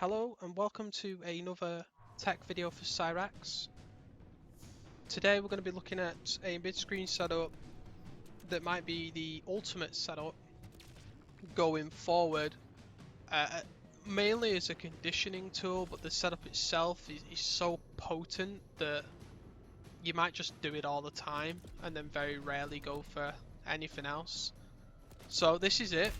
Hello and welcome to another tech video for Cyrax. Today we're going to be looking at a mid-screen setup that might be the ultimate setup going forward, mainly as a conditioning tool, but the setup itself is so potent that you might just do it all the time and then very rarely go for anything else. So this is it.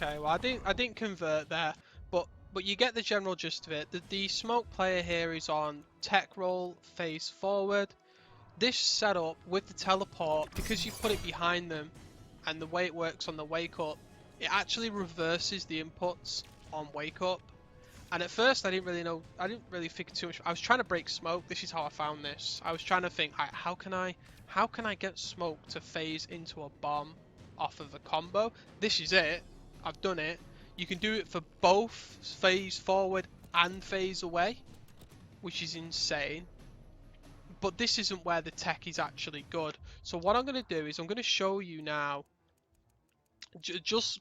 Okay, well I didn't convert there, but you get the general gist of it. The smoke player here is on techroll, face forward. This setup with the teleport, because you put it behind them, and the way it works on the wake up, it actually reverses the inputs on wake up. And at first I didn't really think too much. I was trying to break smoke. This is how I found this. I was trying to think, how can I get smoke to phase into a bomb off of a combo? This is it. I've done it. You can do it for both phase forward and phase away, which is insane. But this isn't where the tech is actually good. So what I'm going to do is I'm going to show you now just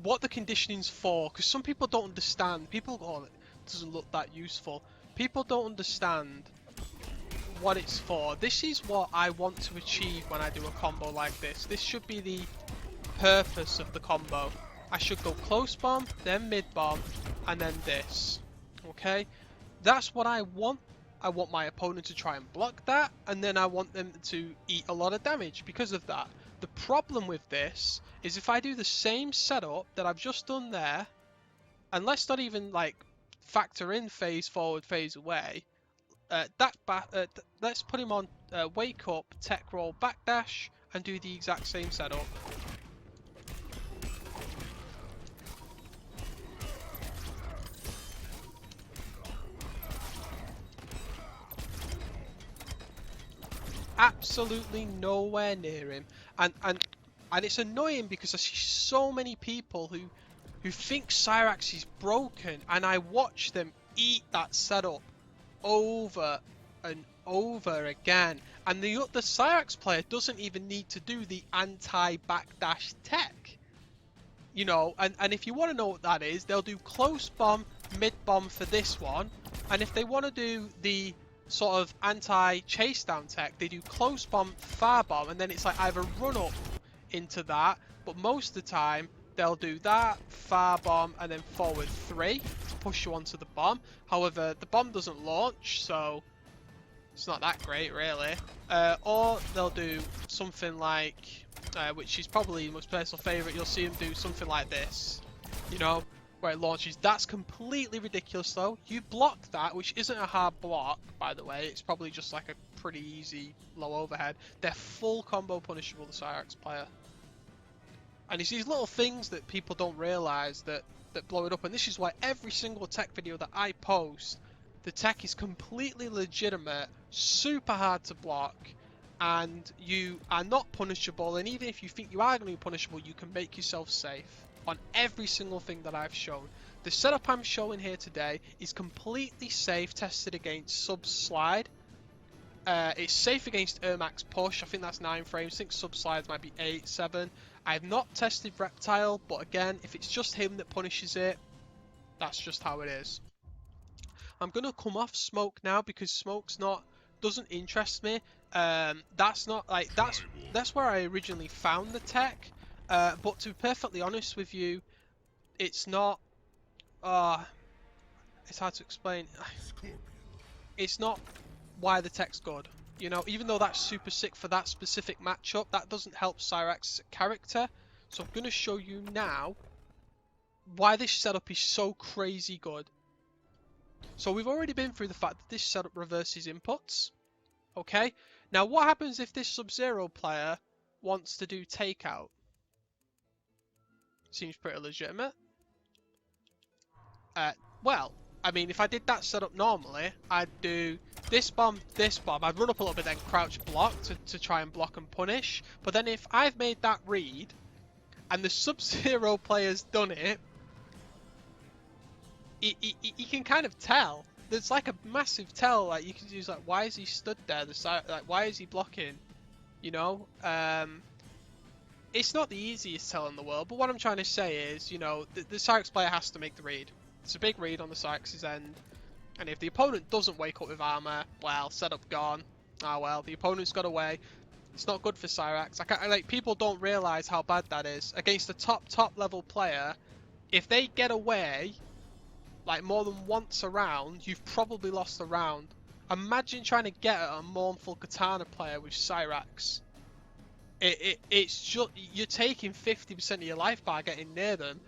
what the conditioning's for, because some people don't understand. People go, oh, it doesn't look that useful. People don't understand what it's for. This is what I want to achieve when I do a combo like this. This should be the purpose of the combo. I should go close bomb, then mid bomb, and then this. Okay? That's what I want. I want my opponent to try and block that, and then I want them to eat a lot of damage because of that. The problem with this is if I do the same setup that I've just done there, and let's not even like factor in phase forward, phase away, let's put him on wake up, tech roll, backdash, and do the exact same setup. Absolutely nowhere near him, and it's annoying because I see so many people who think Cyrax is broken, and I watch them eat that setup over and over again. And the Cyrax player doesn't even need to do the anti-backdash tech, you know. And if you want to know what that is, they'll do close bomb, mid bomb for this one, and if they want to do the sort of anti-chase down tech, they do close bomb, far bomb, and then it's like either run up into that, but most of the time they'll do that, far bomb, and then forward 3 to push you onto the bomb. However, the bomb doesn't launch, so it's not that great really. Or they'll do something like, which is probably my personal favourite, you'll see them do something like this, you know, where it launches. That's completely ridiculous though. You block that, which isn't a hard block, by the way. It's probably just like a pretty easy low overhead. They're full combo punishable, the Cyrax player. And it's these little things that people don't realise that blow it up. And this is why every single tech video that I post, the tech is completely legitimate, super hard to block, and you are not punishable. And even if you think you are going to be punishable, you can make yourself safe. On every single thing that I've shown. The setup I'm showing here today is completely safe, tested against sub slide. It's safe against Ermax push, I think that's 9 frames, I think sub slides might be 8, 7. I have not tested Reptile, but again, if it's just him that punishes it, that's just how it is. I'm going to come off smoke now because smoke's doesn't interest me. That's not like, that's where I originally found the tech. But to be perfectly honest with you, it's not, it's hard to explain. It's not why the tech's good. You know, even though that's super sick for that specific matchup, that doesn't help Cyrax's character. So I'm going to show you now why this setup is so crazy good. So we've already been through the fact that this setup reverses inputs. Okay, now what happens if this Sub-Zero player wants to do takeout? Seems pretty legitimate. Well, I mean, if I did that setup normally, I'd do this bomb, I'd run up a little bit, then crouch block to try and block and punish. But then if I've made that read, and the Sub-Zero player's done it, he can kind of tell. there's like a massive tell. Like you can use like, why is he stood there? Like why is he blocking? You know, it's not the easiest tell in the world. But what I'm trying to say is, you know, the Cyrax player has to make the read. It's a big read on the Cyrax's end, and if the opponent doesn't wake up with armor, well, setup gone. Ah well, the opponent's got away. It's not good for Cyrax. Like people don't realize how bad that is against a top level player. If they get away, like more than once a round, you've probably lost a round. Imagine trying to get at a Mournful Katana player with Cyrax. It's just, you're taking 50% of your life bar getting near them,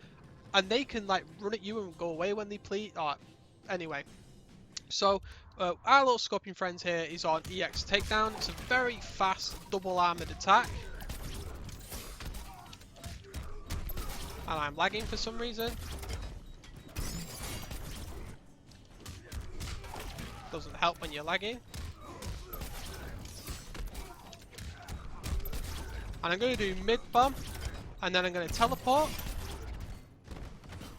and they can like run at you and go away when they please. Oh, anyway, so our little Scorpion friend here is on EX Takedown. It's a very fast double armored attack, and I'm lagging for some reason. Doesn't help when you're lagging. And I'm going to do mid bomb, and then I'm going to teleport.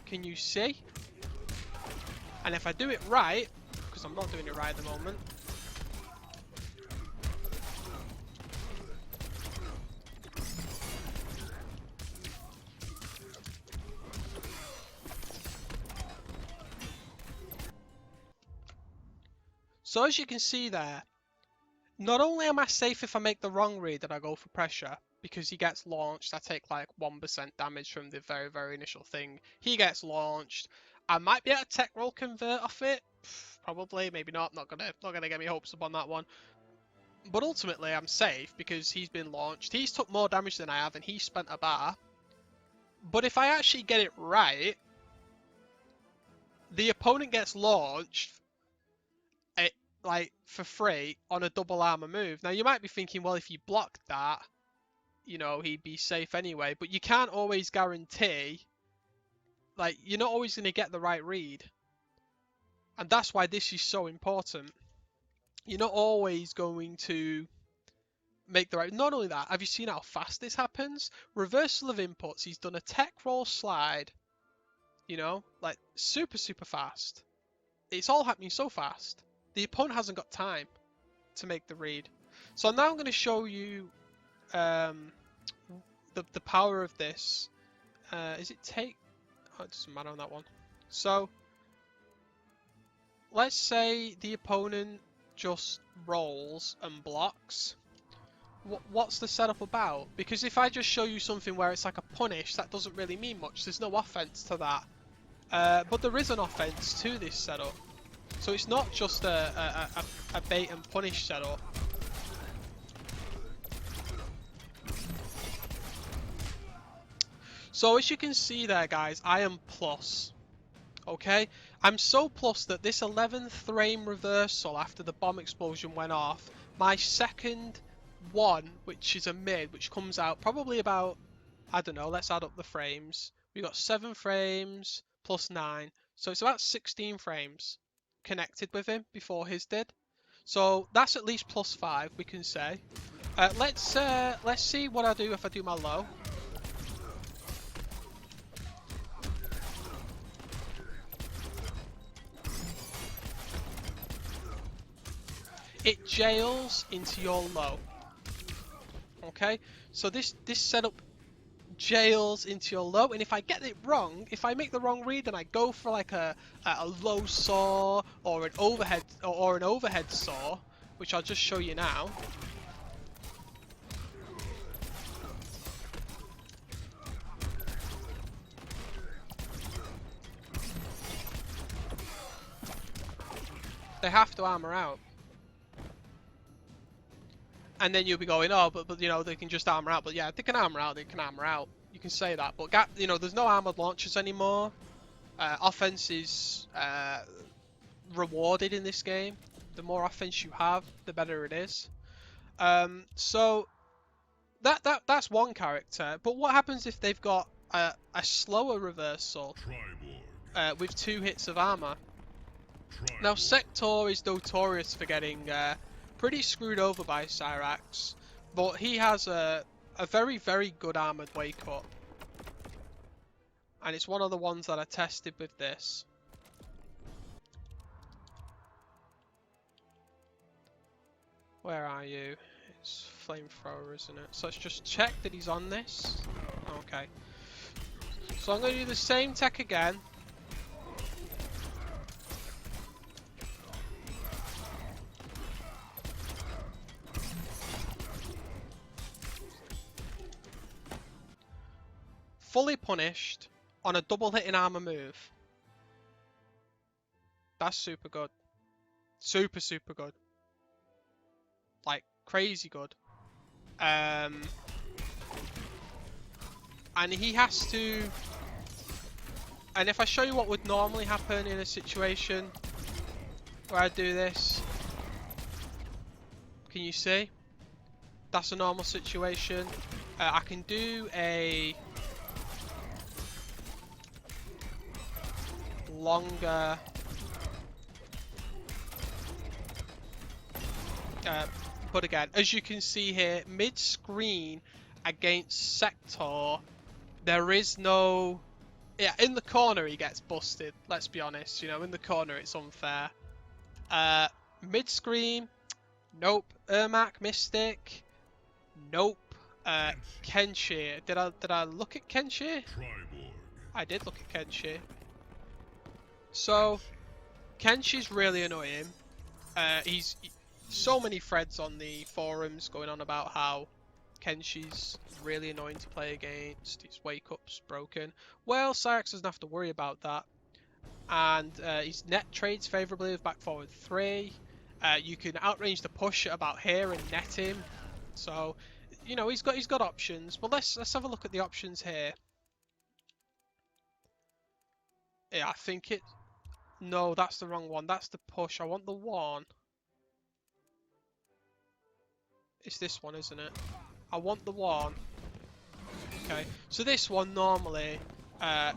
Can you see? And if I do it right, because I'm not doing it right at the moment. So as you can see there, not only am I safe if I make the wrong read and I go for pressure, because he gets launched, I take like 1% damage from the very initial thing. He gets launched. I might be able to tech roll convert off it. Probably, maybe not. Not gonna get me hopes up on that one. But ultimately, I'm safe because he's been launched. He's took more damage than I have, and he spent a bar. But if I actually get it right, the opponent gets launched, like for free on a double armor move. Now you might be thinking, well, if you blocked that, you know, he'd be safe anyway. But you can't always guarantee. Like, you're not always going to get the right read. And that's why this is so important. You're not always going to make the right... Not only that, have you seen how fast this happens? Reversal of inputs, he's done a tech roll slide. You know, like super fast. It's all happening so fast. The opponent hasn't got time to make the read. So now I'm going to show you the power of this. Is it take... Oh, it doesn't matter on that one. So, let's say the opponent just rolls and blocks. What's the setup about? Because if I just show you something where it's like a punish, that doesn't really mean much. There's no offense to that. But there is an offense to this setup. So it's not just a bait and punish setup. So as you can see there, guys, I am plus. Okay? I'm so plus that this 11th frame reversal after the bomb explosion went off, my second one, which is a mid, which comes out probably about, I don't know, let's add up the frames. We got 7 frames plus 9. So it's about 16 frames connected with him before his did. So that's at least plus 5, we can say. Let's see what I do if I do my low. It jails into your low. Okay, so this setup jails into your low, and if I get it wrong, if I make the wrong read and I go for like a low saw or an overhead saw, which I'll just show you now. They have to armor out. And then you'll be going, oh, but you know, they can just armor out. But yeah, they can armor out, they can armor out. You can say that. But, you know, there's no armored launchers anymore. Offense is rewarded in this game. The more offense you have, the better it is. So, that's one character. But what happens if they've got a slower reversal with 2 hits of armor? Now, Sector is notorious for getting... pretty screwed over by Cyrax, but he has a very good armored wake up, and it's one of the ones that I tested with this. Where are you? It's flamethrower, isn't it? So let's just check that he's on this. Okay. So I'm going to do the same tech again. Fully punished on a double hitting armor move. That's super good. Super, super good. Like, crazy good. And he has to... And if I show you what would normally happen in a situation where I do this, can you see? That's a normal situation. I can do a longer but again, as you can see here, mid-screen against Sector, there is no... Yeah, in the corner he gets busted, let's be honest. You know, in the corner it's unfair. Mid-screen, nope. Ermac, Mystic, nope. Kenshi, did I look at Kenshi? I did look at Kenshi. So, Kenshi's really annoying. He's so many threads on the forums going on about how Kenshi's really annoying to play against. His wake up's broken. Well, Cyrax doesn't have to worry about that. And his net trades favourably with back forward 3. You can outrange the push at about here and net him. So, you know, he's got options. But let's have a look at the options here. Yeah, I think it... No, that's the wrong one. That's the push. I want the one. It's this one, isn't it? I want the one. Okay, so this one normally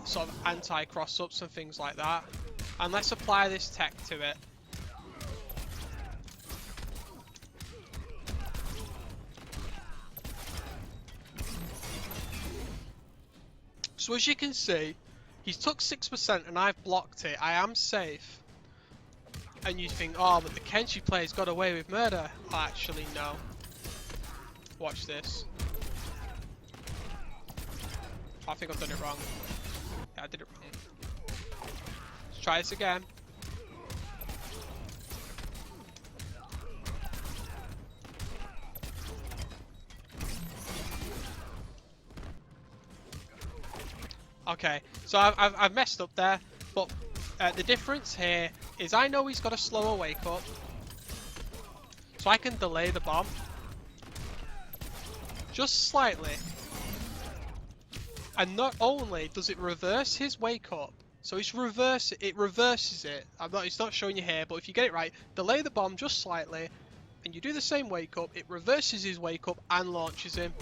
sort of anti-cross-ups and things like that. And let's apply this tech to it. So as you can see, he's took 6% and I've blocked it. I am safe. And you think, oh, but the Kenshi player's got away with murder. Oh, actually, no. Watch this. I think I've done it wrong. Yeah, I did it wrong. Let's try this again. Okay, so I've messed up there, but the difference here is I know he's got a slower wake up, so I can delay the bomb just slightly. And not only does it reverse his wake up, so it reverses it. It's not showing you here, but if you get it right, delay the bomb just slightly, and you do the same wake up, it reverses his wake up and launches him.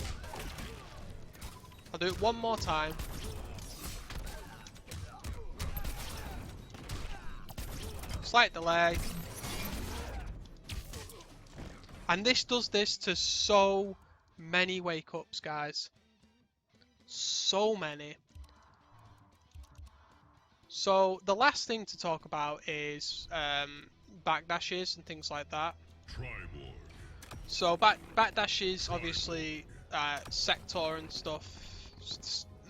I'll do it one more time. Slight delay. And this does this to so many wake ups, guys. So many. So the last thing to talk about is backdashes and things like that. So backdashes, obviously, Sector and stuff,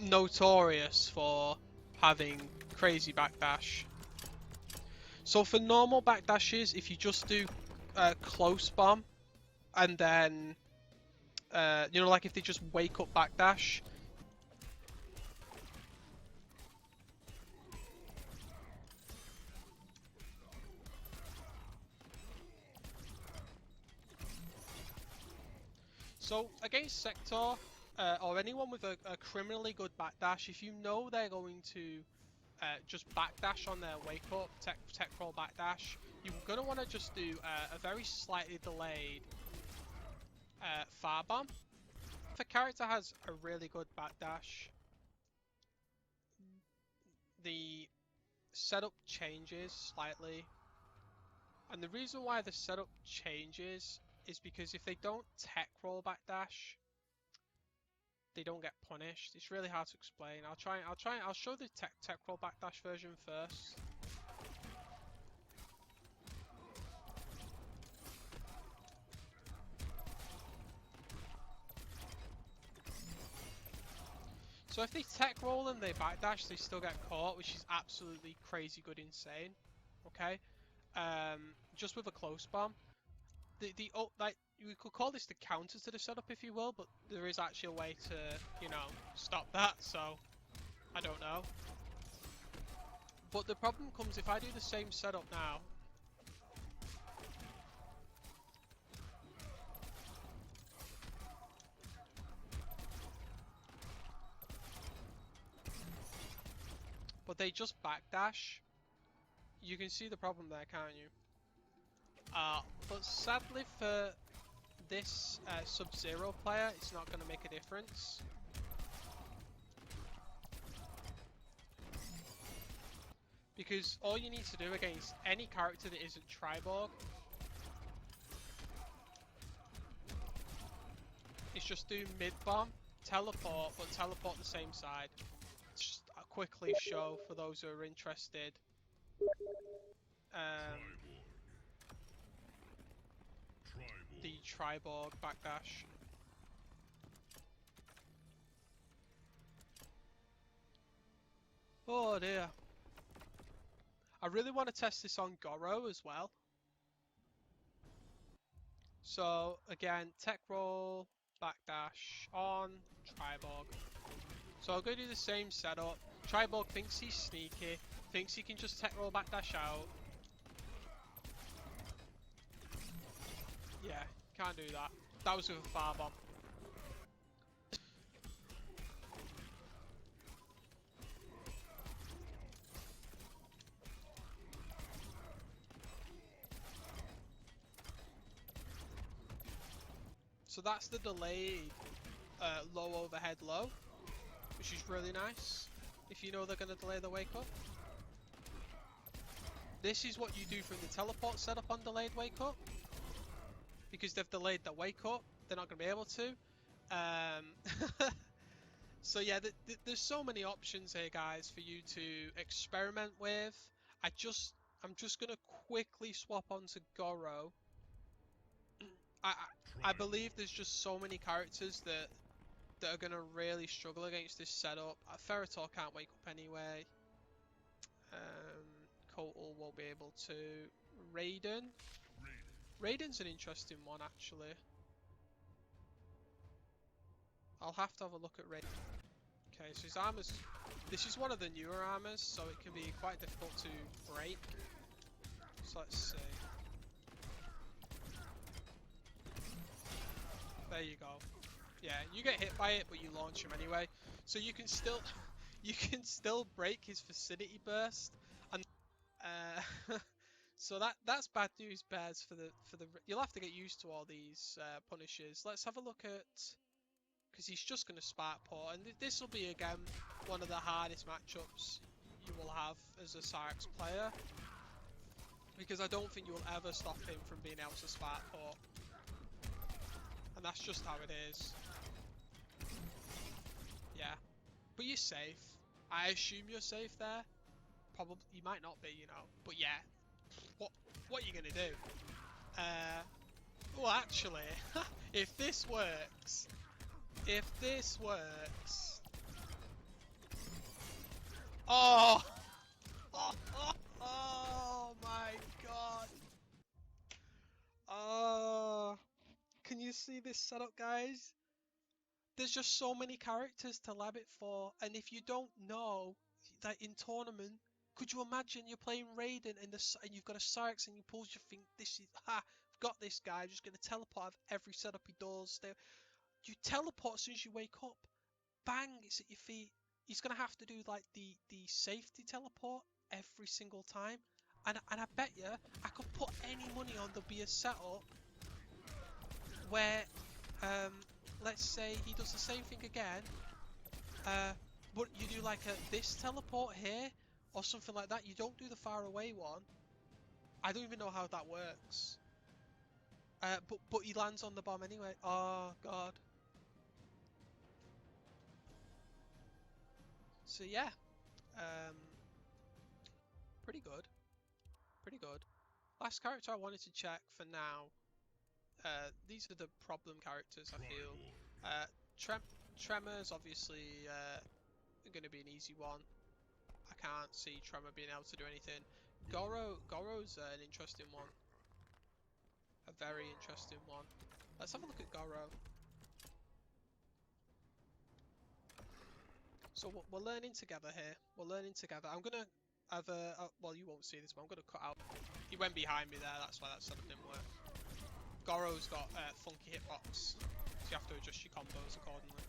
notorious for having crazy backdash. So for normal backdashes, if you just do close bomb, and then, you know, like if they just wake up backdash. So against Sector, or anyone with a criminally good backdash, if you know they're going to just backdash on their wake up, techroll backdash, you're going to want to just do a very slightly delayed firebomb. If a character has a really good backdash, the setup changes slightly. And the reason why the setup changes is because if they don't techroll backdash, they don't get punished. It's really hard to explain. I'll show the techroll backdash version first. So if they tech roll and they backdash, they still get caught, which is absolutely crazy good, insane. Okay, just with a close bomb. Like we could call this the counter to the setup, if you will, but there is actually a way to, you know, stop that. So I don't know. But the problem comes if I do the same setup now. But they just backdash. You can see the problem there, can't you? But sadly for this Sub-Zero player, it's not going to make a difference. Because all you need to do against any character that isn't Triborg is just do mid-bomb, teleport, but teleport the same side. Just quickly show for those who are interested. The Triborg backdash. Oh dear. I really want to test this on Garo as well. So again, tech roll, backdash on Triborg. So I'll go do the same setup. Triborg thinks he's sneaky, thinks he can just tech roll backdash out. Yeah, can't do that. That was with a fire bomb. So that's the delayed low overhead low, which is really nice if you know they're going to delay the wake up. This is what you do from the teleport setup on delayed wake up. Because they've delayed the wake up, they're not going to be able to. So yeah, there's so many options here, guys, for you to experiment with. I'm just going to quickly swap onto Garo. I believe there's just so many characters that are going to really struggle against this setup. Ferritor can't wake up anyway. Kotal won't be able to. Raiden's an interesting one, actually. I'll have to have a look at Raiden. Okay, so his armor's... This is one of the newer armors, so it can be quite difficult to break. So let's see. There you go. Yeah, you get hit by it, but you launch him anyway. So you can still... you can still break his Vicinity Burst. And... so that's bad news bears for the... You'll have to get used to all these punishes. Let's have a look at... Because he's just going to Spark Port, and this will be again one of the hardest matchups you will have as a Cyrax player, because I don't think you will ever stop him from being able to Spark Port, and that's just how it is. Yeah, but you're safe. I assume you're safe there. Probably you might not be, you know, but yeah. What are you gonna do? Well, actually, if this works. If this works... Oh! Oh my god! Oh! Can you see this setup, guys? There's just so many characters to lab it for, and if you don't know that in tournament, could you imagine you're playing Raiden and you've got a Cyrax and you pulls, you think this is I've got this guy, I'm just gonna teleport out of every setup he does. You teleport as soon as you wake up. Bang! It's at your feet. He's gonna have to do like the safety teleport every single time. And I bet you I could put any money on there'll be a setup where let's say he does the same thing again, but you do like this teleport here or something like that. You don't do the far away one. I don't even know how that works. But he lands on the bomb anyway. Oh god. So yeah, pretty good, pretty good. Last character I wanted to check for now. These are the problem characters I feel. Tremors, obviously, going to be an easy one. I can't see Tremor being able to do anything. Goro's an interesting one. A very interesting one. Let's have a look at Garo. So we're learning together here. We're learning together. I'm going to have a... well, you won't see this, but I'm going to cut out... He went behind me there. That's why that setup didn't work. Goro's got funky hitbox. So you have to adjust your combos accordingly.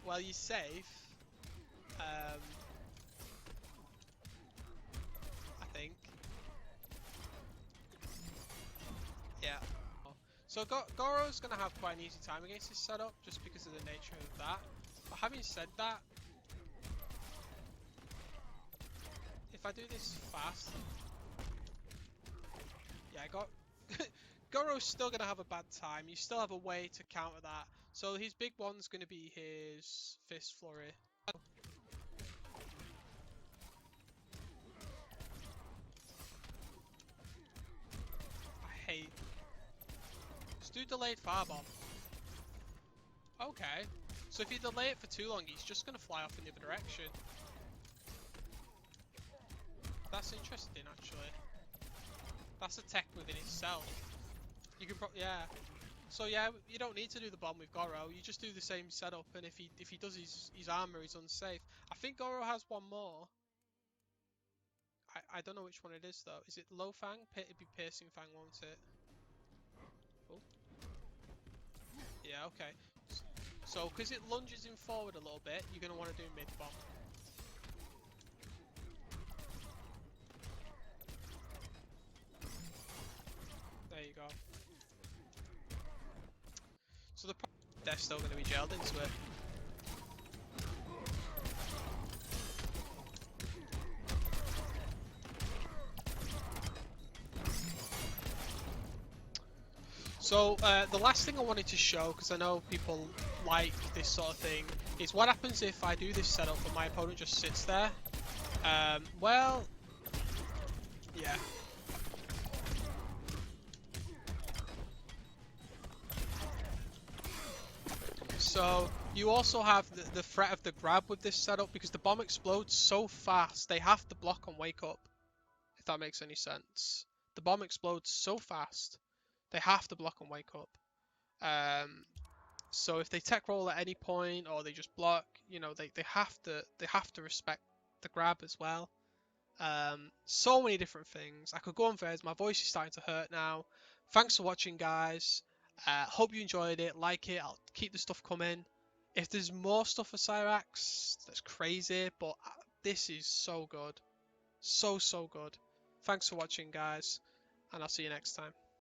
Well, you're safe. I think. Yeah. So Goro's going to have quite an easy time against this setup, just because of the nature of that. But having said that, if I do this fast... Yeah, Goro's still going to have a bad time. You still have a way to counter that. So his big one's going to be his Fist Flurry. I hate... Just do delayed firebomb. Okay. So if you delay it for too long, he's just going to fly off in the other direction. That's interesting, actually. That's a tech within itself. You can yeah. So yeah, you don't need to do the bomb with Garo. You just do the same setup, and if he does his armor, he's unsafe. I think Garo has one more. I don't know which one it is though. Is it Low Fang? It'd be Piercing Fang, won't it? Oh. Yeah. Okay. So because it lunges in forward a little bit, you're gonna want to do mid bomb. There you go. So they're still going to be gelled into it. So the last thing I wanted to show, because I know people like this sort of thing, is what happens if I do this setup and my opponent just sits there. Well, yeah. So you also have the threat of the grab with this setup, because the bomb explodes so fast they have to block and wake up, if that makes any sense. The bomb explodes so fast they have to block and wake up. So if they tech roll at any point or they just block, you know, they have to respect the grab as well. So many different things. I could go on for ages. My voice is starting to hurt now. Thanks for watching, guys. Hope you enjoyed it. Like it. I'll keep the stuff coming. If there's more stuff for Cyrax, that's crazy, but this is so good. So good. Thanks for watching, guys, and I'll see you next time.